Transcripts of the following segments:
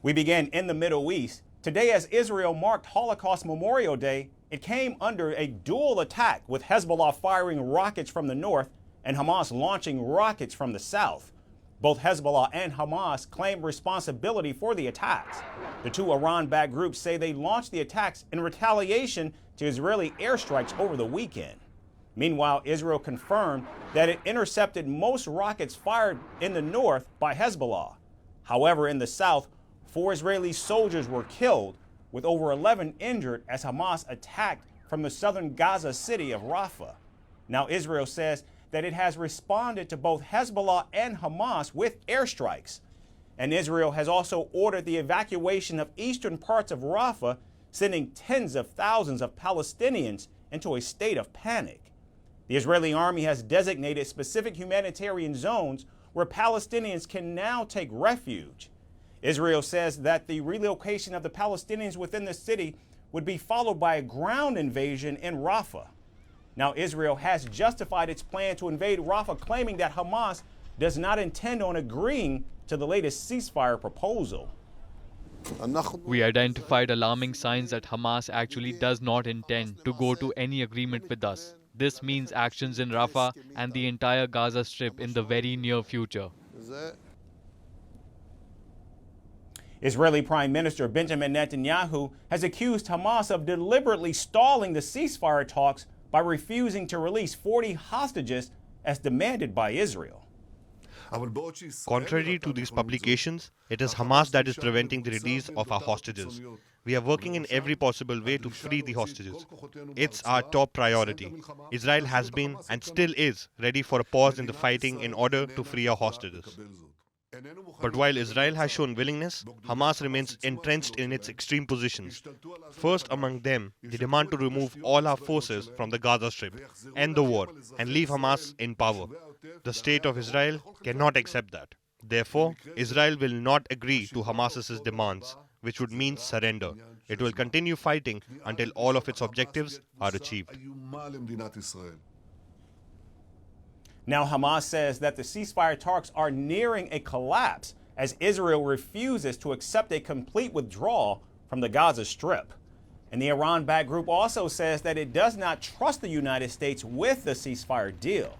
We begin in the Middle East. Today, as Israel marked Holocaust Memorial Day, it came under a dual attack, with Hezbollah firing rockets from the north and Hamas launching rockets from the south. Both Hezbollah and Hamas claim responsibility for the attacks. The two Iran-backed groups say they launched the attacks in retaliation to Israeli airstrikes over the weekend. Meanwhile, Israel confirmed that it intercepted most rockets fired in the north by Hezbollah. However, in the south, 4 Israeli soldiers were killed, with over 11 injured as Hamas attacked from the southern Gaza city of Rafah. Now, Israel says that it has responded to both Hezbollah and Hamas with airstrikes. And Israel has also ordered the evacuation of eastern parts of Rafah, sending tens of thousands of Palestinians into a state of panic. The Israeli army has designated specific humanitarian zones where Palestinians can now take refuge. Israel says that the relocation of the Palestinians within the city would be followed by a ground invasion in Rafah. Now, Israel has justified its plan to invade Rafah, claiming that Hamas does not intend on agreeing to the latest ceasefire proposal. We identified alarming signs that Hamas actually does not intend to go to any agreement with us. This means actions in Rafah and the entire Gaza Strip in the very near future. Israeli Prime Minister Benjamin Netanyahu has accused Hamas of deliberately stalling the ceasefire talks by refusing to release 40 hostages as demanded by Israel. Contrary to these publications, it is Hamas that is preventing the release of our hostages. We are working in every possible way to free the hostages. It's our top priority. Israel has been and still is ready for a pause in the fighting in order to free our hostages. But while Israel has shown willingness, Hamas remains entrenched in its extreme positions. First among them, the demand to remove all our forces from the Gaza Strip, end the war, and leave Hamas in power. The state of Israel cannot accept that. Therefore, Israel will not agree to Hamas's demands, which would mean surrender. It will continue fighting until all of its objectives are achieved. Now, Hamas says that the ceasefire talks are nearing a collapse as Israel refuses to accept a complete withdrawal from the Gaza Strip. And the Iran-backed group also says that it does not trust the United States with the ceasefire deal.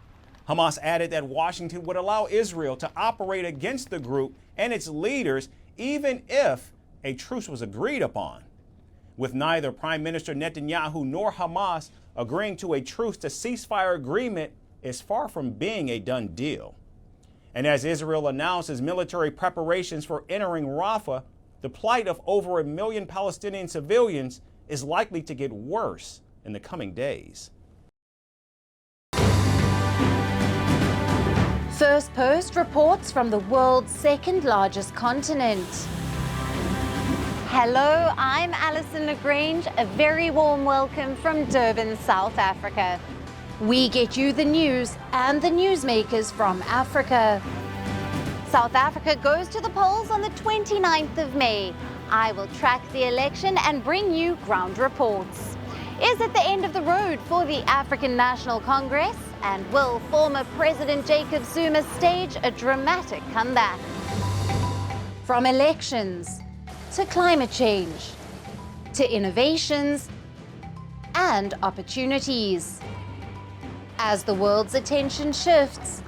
Hamas added that Washington would allow Israel to operate against the group and its leaders even if a truce was agreed upon. With neither Prime Minister Netanyahu nor Hamas agreeing to a truce to ceasefire agreement is far from being a done deal. And as Israel announces military preparations for entering Rafah, the plight of over 1 million Palestinian civilians is likely to get worse in the coming days. Firstpost reports from the world's second largest continent. Hello, I'm Alison LaGrange. A very warm welcome from Durban, South Africa. We get you the news and the newsmakers from Africa. South Africa goes to the polls on the 29th of May. I will track the election and bring you ground reports. Is it the end of the road for the African National Congress? And will former President Jacob Zuma stage a dramatic comeback? From elections to climate change to innovations and opportunities. As the world's attention shifts,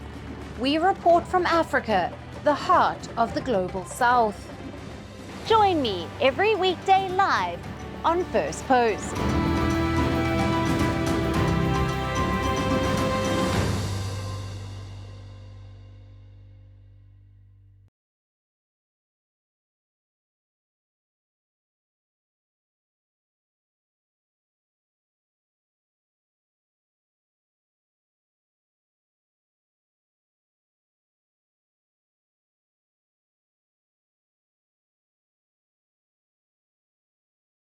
we report from Africa, the heart of the global south. Join me every weekday live on Firstpost.